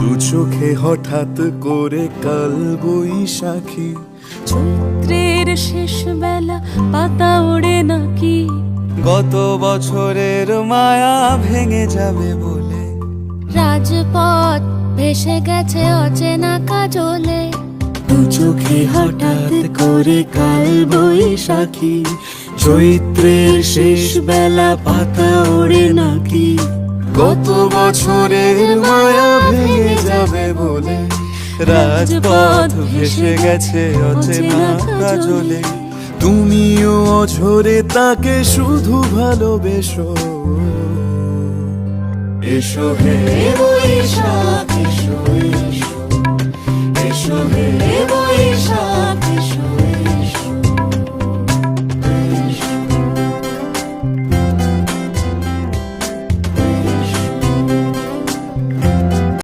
দু চোখে হঠাৎ করে কাল বৈশাখী, চৈত্রের শেষ বেলা পাতা ওড়ে নাকি, গত বছরের মায়া ভেঙে যাবে বলে, রাজপথ ভেসে গেছে অচেনা কাজলে। দু চোখে হঠাৎ করে কাল বৈশাখী, চৈত্রের শেষ বেলা পাতা ওড়ে নাকি, গত বছরের মায়া ভেঙে যাবে বলে, রাজপথ ভেসে গেছে অচেনা কাজলে। তুমিও অঝরে তাকে শুধু ভালোবেসো, এসো হে বৈশাখ